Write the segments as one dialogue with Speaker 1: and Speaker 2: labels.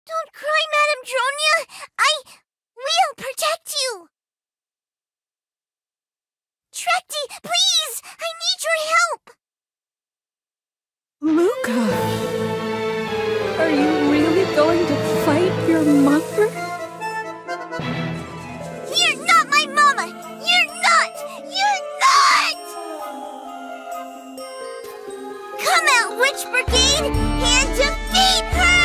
Speaker 1: Don't cry, Madame Dronia. I will protect you. Trekti, please! I need your help!
Speaker 2: Luca! Are you really going to fight your mother?
Speaker 1: You're not my mama! You're not! You're not! Come out, Witch Brigade, and defeat her!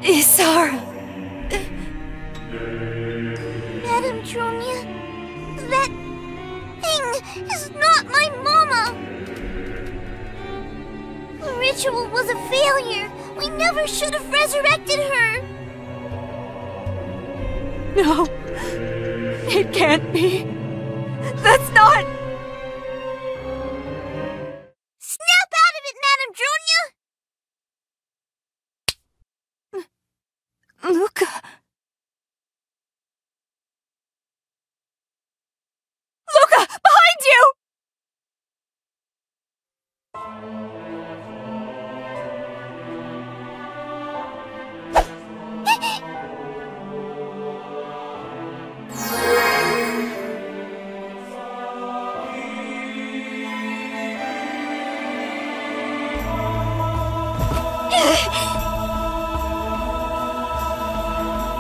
Speaker 2: Isara.
Speaker 1: Madame Dronia, that thing is not my mama. The ritual was a failure. We never should have resurrected her.
Speaker 2: No, it can't be. That's not... Behind you!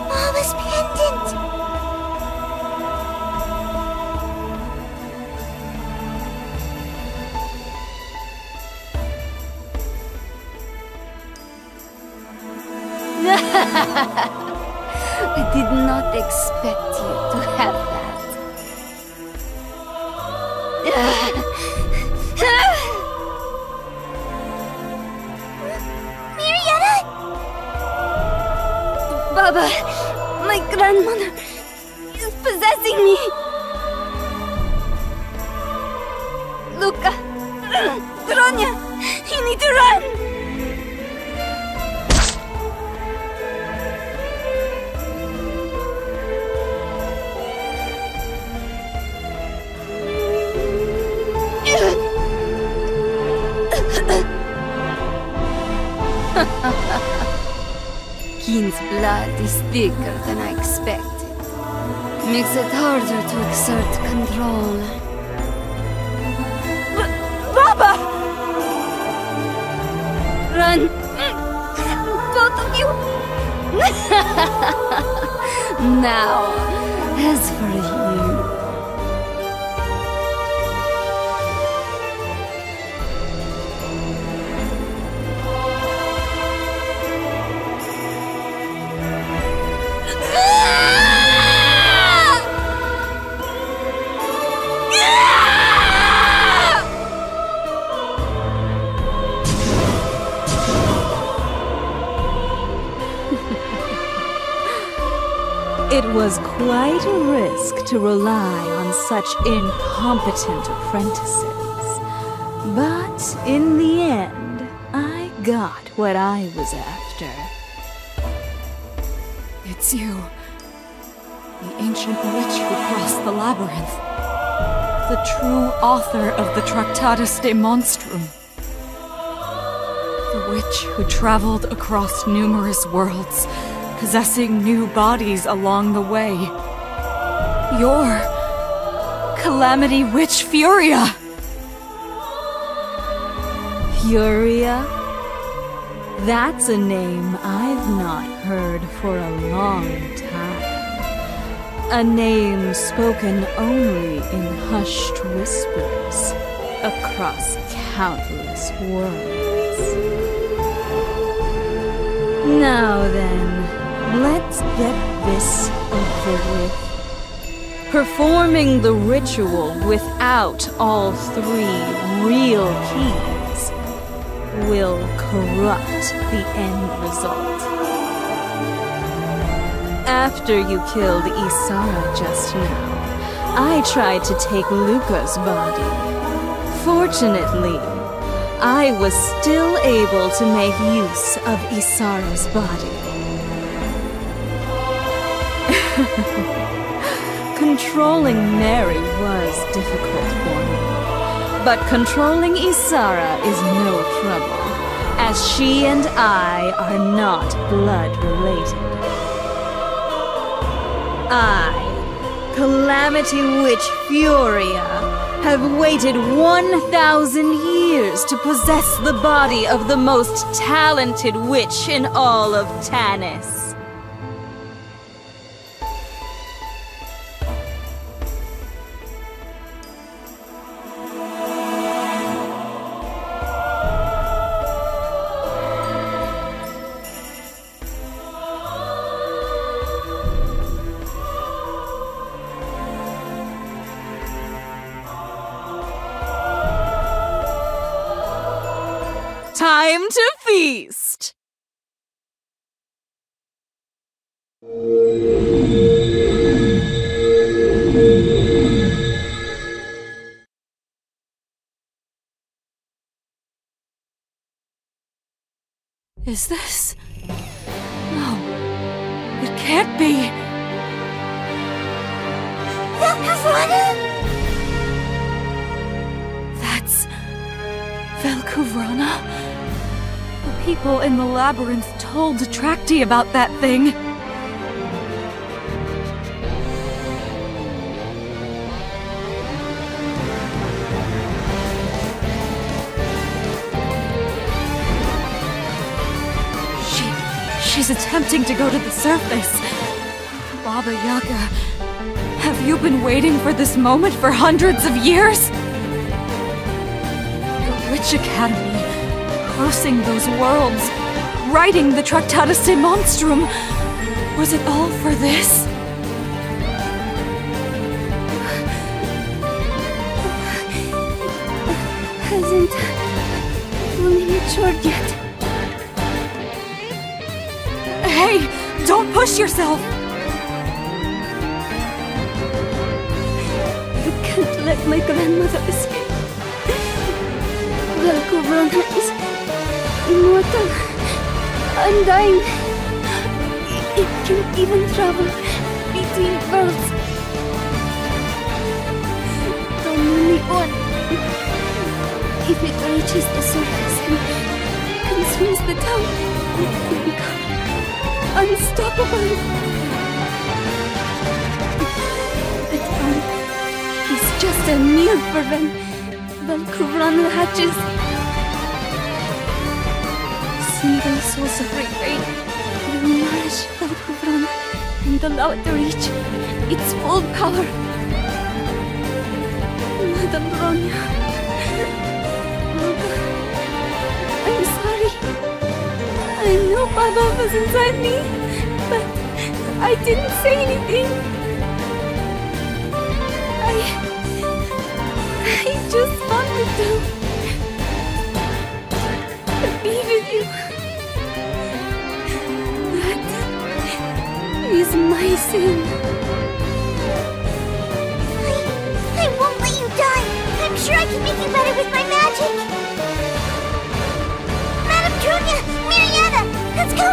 Speaker 1: Mama's pendant!
Speaker 2: I did not expect you to have that.
Speaker 1: Marietta?
Speaker 2: Baba, my grandmother is possessing me. Luca, Gronya, you need to run. Keen's blood is thicker than I expected. Makes it harder to exert control. Baba! Run! Both of you! Now, as for you...
Speaker 3: It was quite a risk to rely on such incompetent apprentices. But in the end, I got what I was after.
Speaker 2: It's you. The ancient witch who crossed the labyrinth. The true author of the Tractatus de Monstrum. The witch who traveled across numerous worlds, possessing new bodies along the way. You're Calamity Witch Furia!
Speaker 3: Furia? That's a name I've not heard for a long time. A name spoken only in hushed whispers across countless worlds. Now then, let's get this over with. Performing the ritual without all three real keys will corrupt the end result. After you killed Isara just now, I tried to take Luca's body. Fortunately, I was still able to make use of Isara's body. Controlling Mary was difficult for me, but controlling Isara is no trouble, as she and I are not blood related. I, Calamity Witch Furia, have waited 1,000 years to possess the body of the most talented witch in all of Tanis. Time to feast!
Speaker 2: Is this... No. It can't be.
Speaker 1: Dr. Fana?
Speaker 2: Velkuvrana? The people in the labyrinth told Trakti about that thing. She's attempting to go to the surface. Baba Yaga, have you been waiting for this moment for hundreds of years? The Witch Academy, crossing those worlds, writing the Tractatus de Monstrum. Was it all for this?
Speaker 3: Hasn't fully matured yet.
Speaker 2: Hey, don't push yourself!
Speaker 3: You can't let my grandmother escape. Velkuvrana is immortal, undying. It can even travel between worlds. But only one. If it reaches the surface and consumes the town, it will become unstoppable. The town is just a meal for when Velkuvrana hatches. Single source of Refrain will nourish Velkuvrana and allow it to reach its full power. Madame Bronya, I'm sorry. I know Baba was inside me, but I didn't say anything. I just wanted to be with you. That is my sin.
Speaker 1: I won't let you die. I'm sure I can make you better with my magic. Madame Drunia, Mariana, let's go!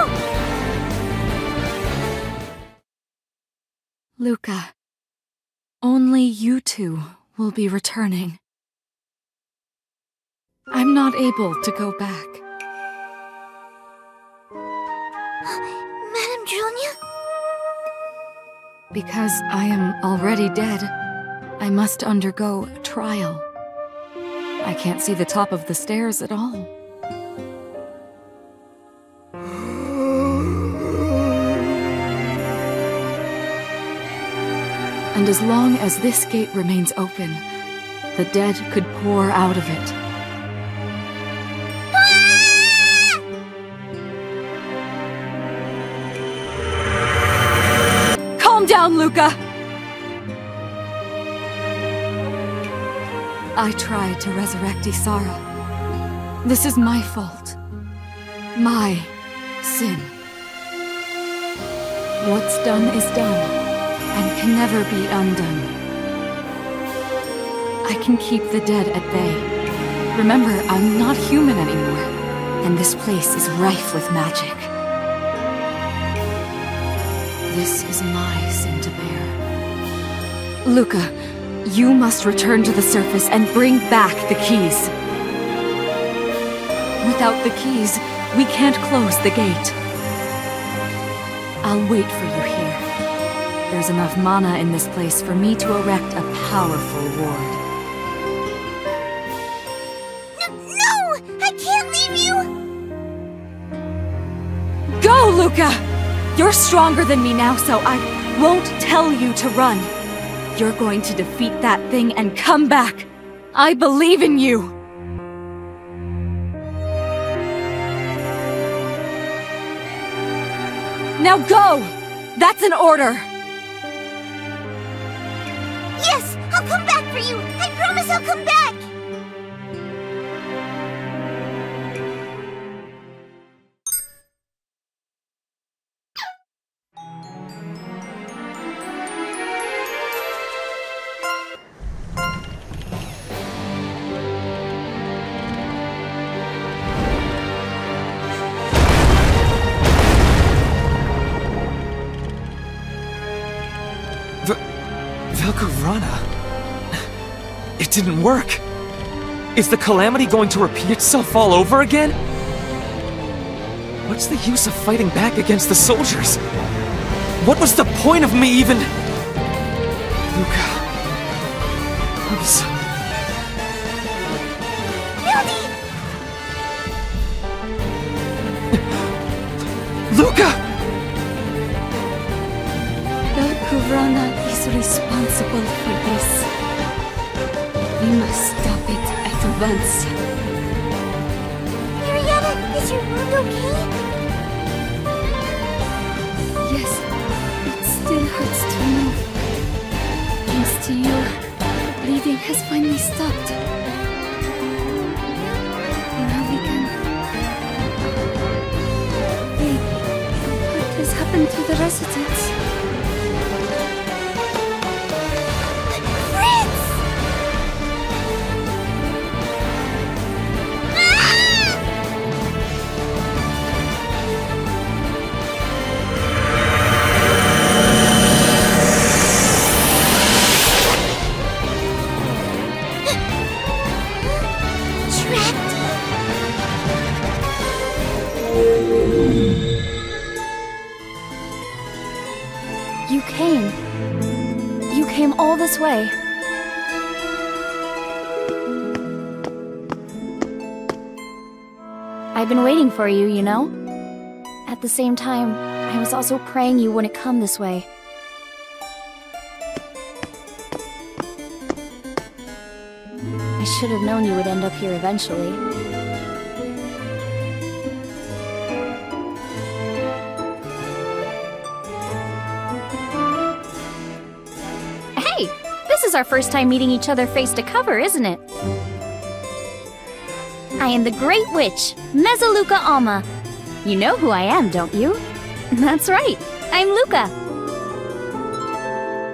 Speaker 2: Luca, only you two will be returning. I'm not able to go back.
Speaker 1: Madame Drunia?
Speaker 2: Because I am already dead, I must undergo a trial. I can't see the top of the stairs at all. And as long as this gate remains open, the dead could pour out of it. Calm down, Luca! I tried to resurrect Isara. This is my fault. My sin. What's done is done, and can never be undone. I can keep the dead at bay. Remember, I'm not human anymore, and this place is rife with magic. This is my sin to bear. Luca, you must return to the surface and bring back the keys. Without the keys, we can't close the gate. I'll wait for you here. There's enough mana in this place for me to erect a powerful ward.
Speaker 1: No! I can't leave you!
Speaker 2: Go, Luca! You're stronger than me now, so I won't tell you to run. You're going to defeat that thing and come back. I believe in you! Now go! That's an order!
Speaker 1: Yes! I'll come back for you! I promise I'll come back!
Speaker 4: Velkuvrana? It didn't work. Is the calamity going to repeat itself all over again? What's the use of fighting back against the soldiers? What was the point of me even... Luca... I'm so... Luca!
Speaker 2: Velcorana is responsible for this. We must stop it at once.
Speaker 1: Mariana, is your wound okay?
Speaker 2: Yes, it still hurts to move. Thanks to you, bleeding has finally stopped. Now we can... Wait, what has happened to the residents? You came all this way. I've been waiting for you, you know? At the same time, I was also praying you wouldn't come this way. I should have known you would end up here eventually. This is our first time meeting each other face to cover, isn't it? I am the Great Witch, Mezzoluca Alma. You know who I am, don't you? That's right, I'm Luca.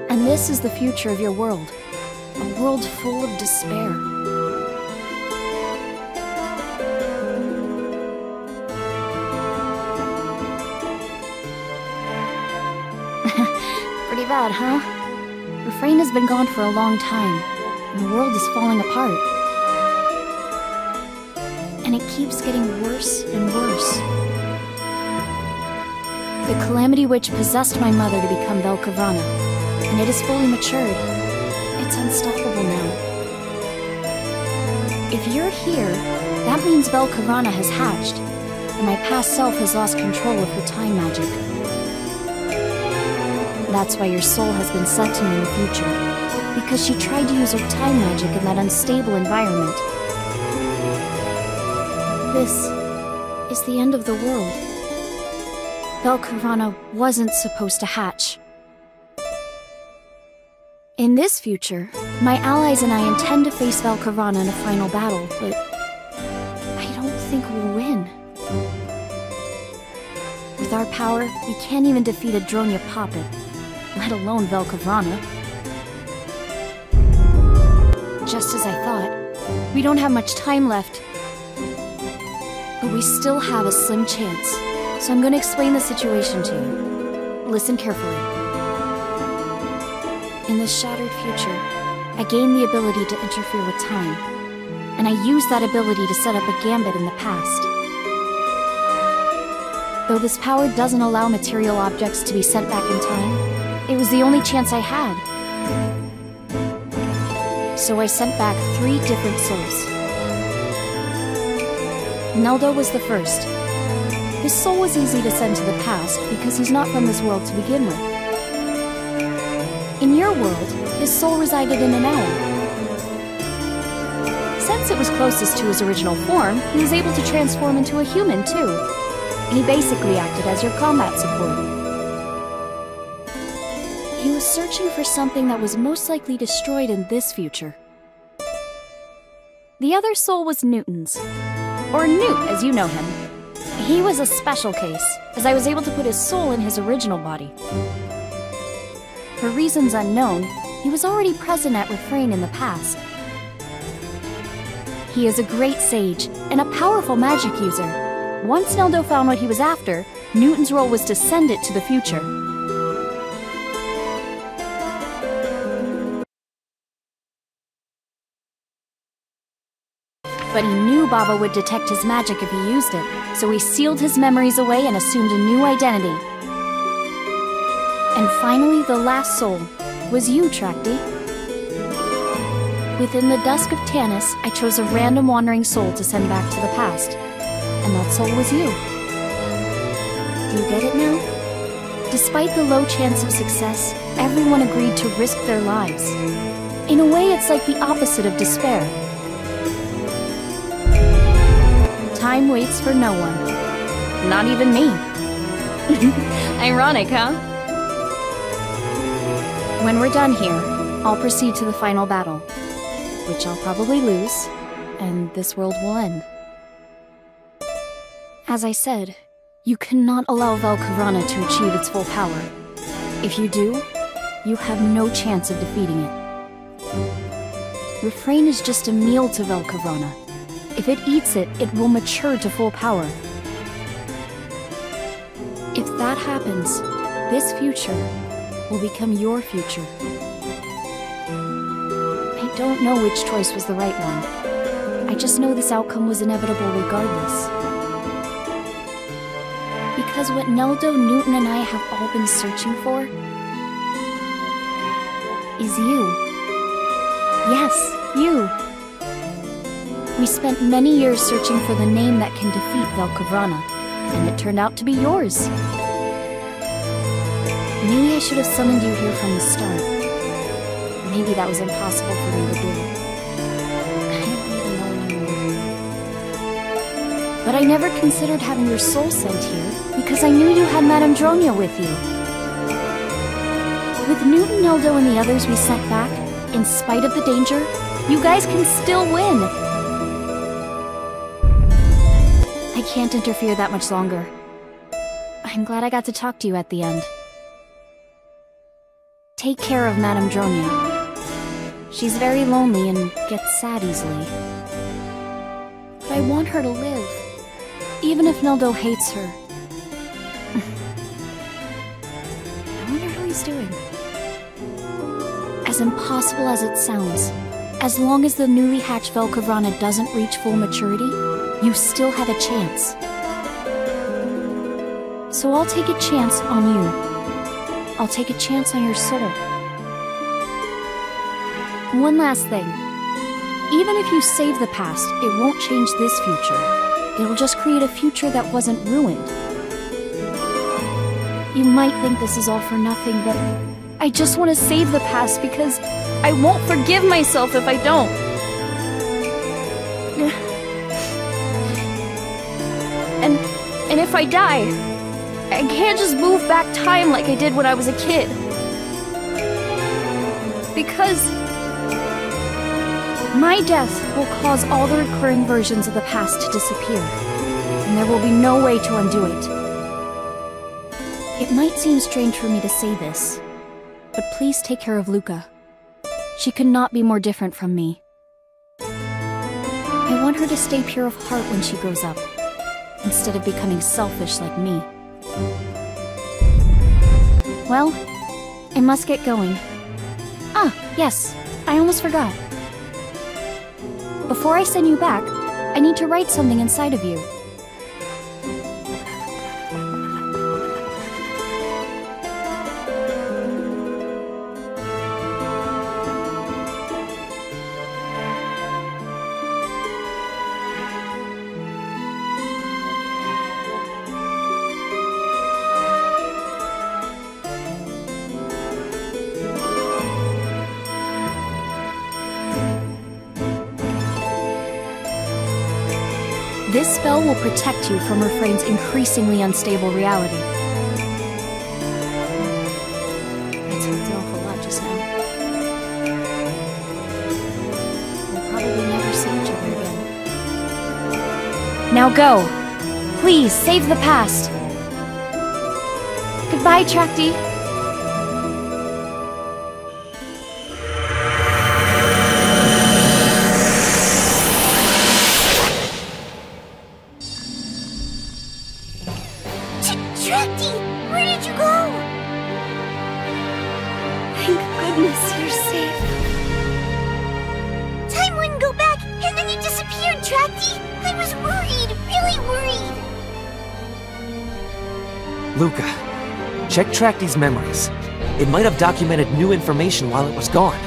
Speaker 2: And this is the future of your world. A world full of despair. Pretty bad, huh? Refrain has been gone for a long time, and the world is falling apart. And it keeps getting worse and worse. The Calamity Witch possessed my mother to become Velcorana, and it is fully matured. It's unstoppable now. If you're here, that means Velcorana has hatched, and my past self has lost control of her time magic. That's why your soul has been sent to me in the future, because she tried to use her time magic in that unstable environment. This is the end of the world. Velcorana wasn't supposed to hatch. In this future, my allies and I intend to face Velcorana in a final battle, but I don't think we'll win. With our power, we can't even defeat a Dronya Poppet, let alone Velcorana. Just as I thought, we don't have much time left. But we still have a slim chance, so I'm going to explain the situation to you. Listen carefully. In this shattered future, I gained the ability to interfere with time, and I used that ability to set up a gambit in the past. Though this power doesn't allow material objects to be sent back in time, it was the only chance I had. So I sent back 3 different souls. Neldo was the first. His soul was easy to send to the past because he's not from this world to begin with. In your world, his soul resided in an owl. Since it was closest to his original form, he was able to transform into a human too. He basically acted as your combat support. He was searching for something that was most likely destroyed in this future. The other soul was Newton's. Or Newt, as you know him. He was a special case, as I was able to put his soul in his original body. For reasons unknown, he was already present at Refrain in the past. He is a great sage, and a powerful magic user. Once Neldo found what he was after, Newton's role was to send it to the future.
Speaker 5: But he knew Baba would detect his magic if he used it, so he sealed his memories away and assumed a new identity. And finally, the last soul was you, Trakti. Within the dusk of Tanis, I chose a random wandering soul to send back to the past. And that soul was you. Do you get it now? Despite the low chance of success, everyone agreed to risk their lives. In a way, it's like the opposite of despair. Time waits for no one. Not even me. Ironic, huh? When we're done here, I'll proceed to the final battle, which I'll probably lose, and this world will end. As I said, you cannot allow Velkarana to achieve its full power. If you do, you have no chance of defeating it. Refrain is just a meal to Velkarana. If it eats it, it will mature to full power. If that happens, this future will become your future. I don't know which choice was the right one. I just know this outcome was inevitable regardless. Because what Neldo, Newton, and I have all been searching for is you. Yes, you. We spent many years searching for the name that can defeat Velkarana, and it turned out to be yours. Maybe I should have summoned you here from the start. Maybe that was impossible for me to do. I don't even know anymore. But I never considered having your soul sent here, because I knew you had Madame Dronia with you. With Newton, Neldo, and the others we sent back, in spite of the danger, you guys can still win! I can't interfere that much longer. I'm glad I got to talk to you at the end. Take care of Madame Dronia. She's very lonely and gets sad easily. But I want her to live, even if Neldo hates her. I wonder how he's doing. As impossible as it sounds, as long as the newly hatched Velkarana doesn't reach full maturity, you still have a chance. So I'll take a chance on you. I'll take a chance on your soul. One last thing. Even if you save the past, it won't change this future. It'll just create a future that wasn't ruined. You might think this is all for nothing, but I just want to save the past because I won't forgive myself if I don't. And if I die, I can't just move back time like I did when I was a kid. Because my death will cause all the recurring versions of the past to disappear, and there will be no way to undo it. It might seem strange for me to say this, but please take care of Luca. She could not be more different from me. I want her to stay pure of heart when she grows up, instead of becoming selfish like me. Well, I must get going. Ah, yes, I almost forgot. Before I send you back, I need to write something inside of you. This spell will protect you from Refrain's increasingly unstable reality. That's helped an awful lot just now. We'll probably never see each other again. Now go! Please, save the past! Goodbye, Trakti!
Speaker 1: Trakti, where did you go?
Speaker 5: Thank goodness you're safe.
Speaker 1: Time wouldn't go back, and then you disappeared, Trakti.
Speaker 4: Luca, check Tracty's memories. It might have documented new information while it was gone.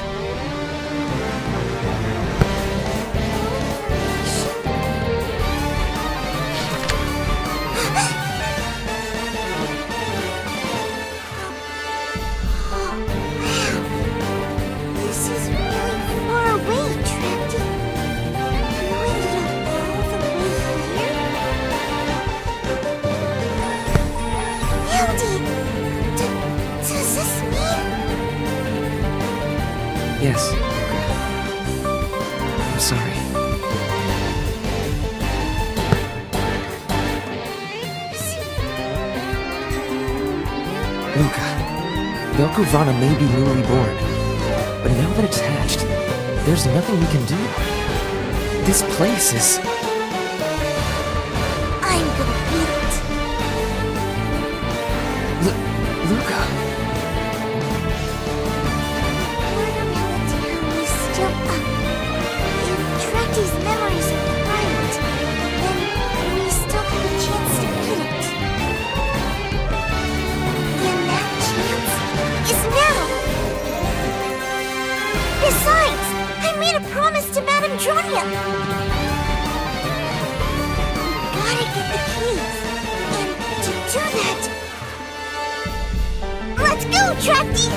Speaker 1: This is really far away, Tracty. You ended up all the way here? Andy! Does this mean...
Speaker 4: Yes, Luca. I'm sorry. Luca, Velkuvrana may be newly born, but now that it's hatched, there's nothing we can do. This place is...
Speaker 1: I'm gonna beat it.
Speaker 4: Luca.
Speaker 1: Word around the town is still up. If Tracty's memories are right, then we still have a chance to beat it. And that chance is now! Besides, I made a promise to Madame Dronia! Gotta get the keys. And to do that... Let's go, Tracty!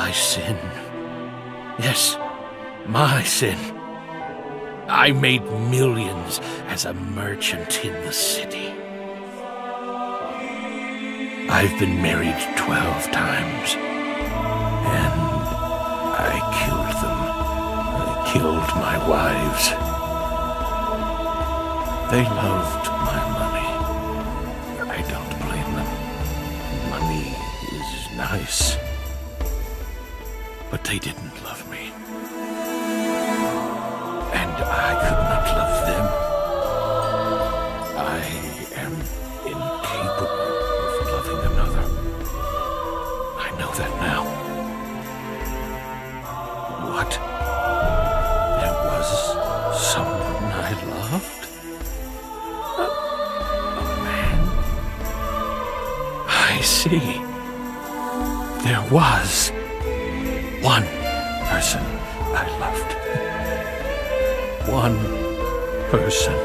Speaker 6: my sin. Yes, my sin. I made millions as a merchant in the city. I've been married 12 times, and I killed them. I killed my wives. They loved my money. I don't blame them. Money is nice. But they didn't love me. And I could not love them. I am incapable of loving another. I know that now. What? There was someone I loved? A man? I see. There was one person I loved. One person.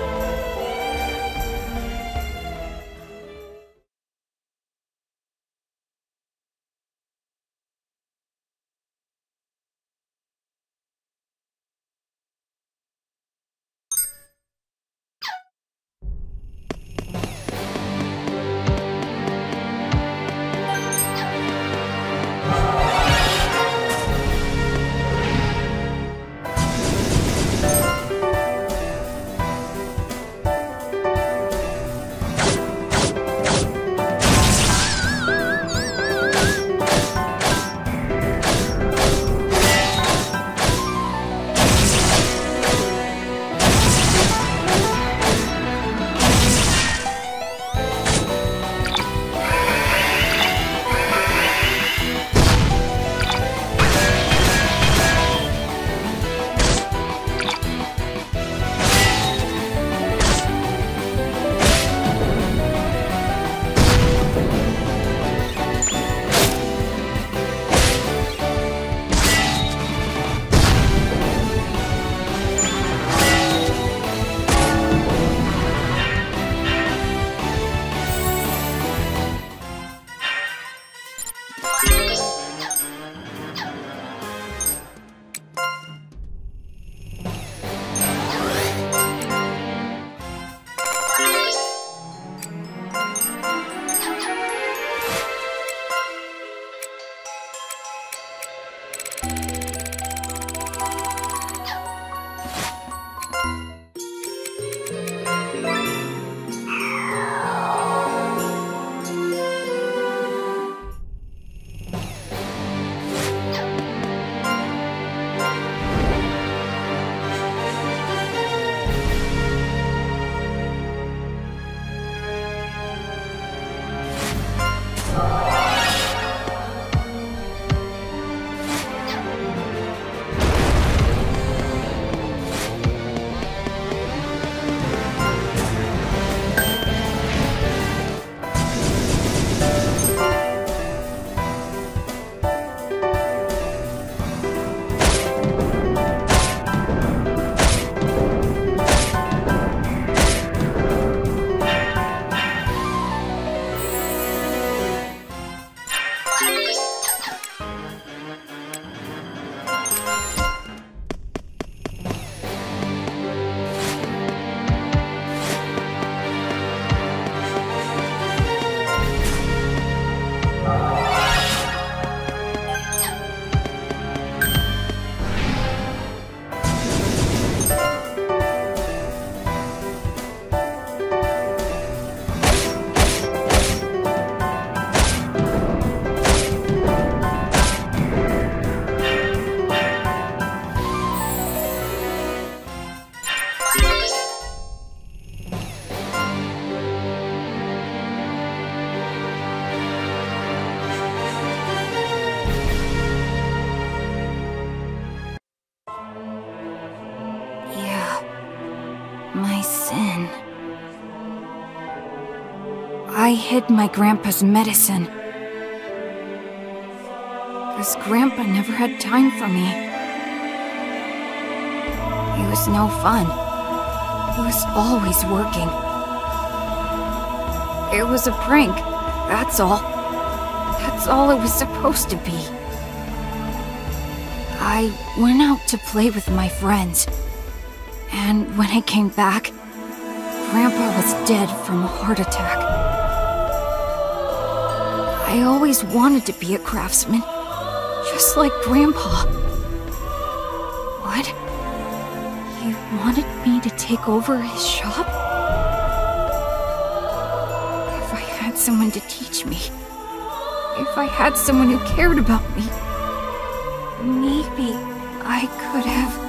Speaker 2: I hid my grandpa's medicine. 'Cause Grandpa never had time for me. He was no fun. He was always working. It was a prank, that's all. That's all it was supposed to be. I went out to play with my friends. And when I came back, Grandpa was dead from a heart attack. I always wanted to be a craftsman, just like Grandpa. What? He wanted me to take over his shop? If I had someone to teach me, if I had someone who cared about me, maybe I could have...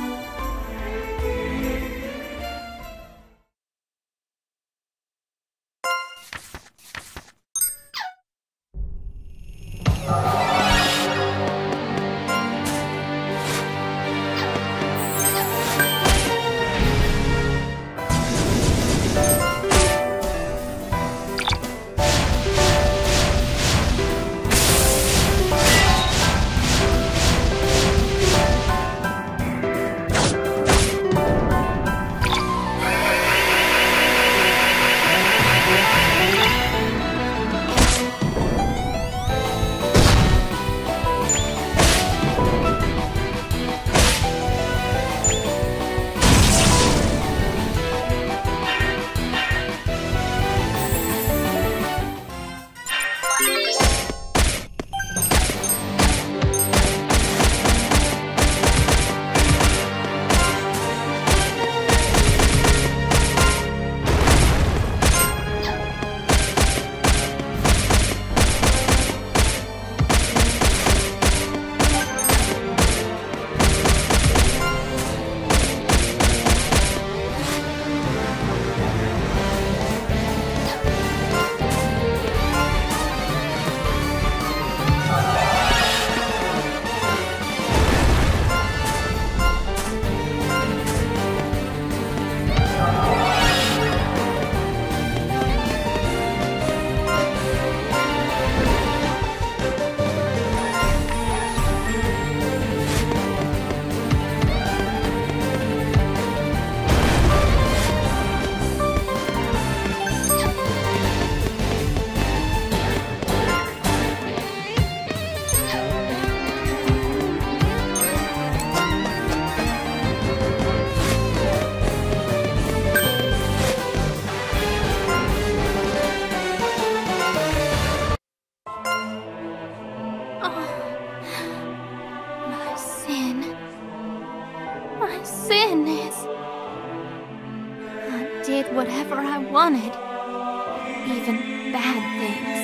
Speaker 5: Whatever I wanted, even bad things.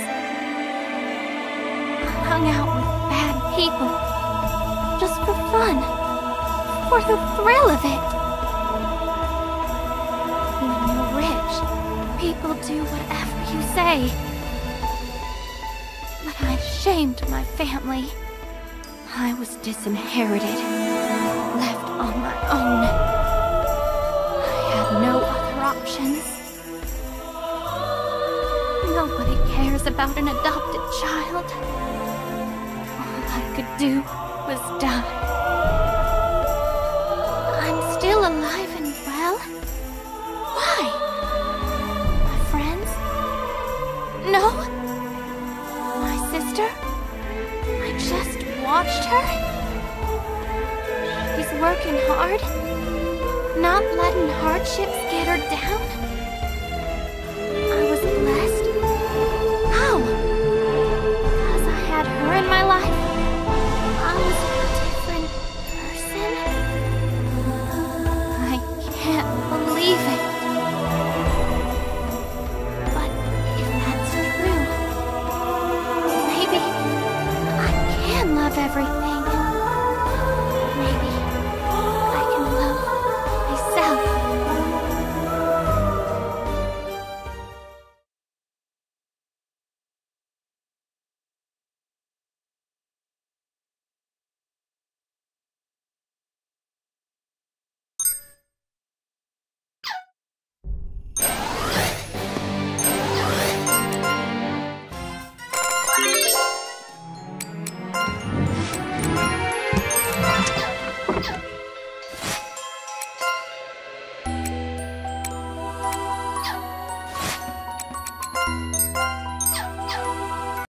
Speaker 5: I hung out with bad people, just for fun, for the thrill of it. When you're rich, people do whatever you say. But I shamed my family. I was disinherited, left on my own. I had no options. Nobody cares about an adopted child. All I could do was die. I'm still alive and well. Why? My friends? No? My sister? I just watched her? She's working hard. Not letting hardships get her down?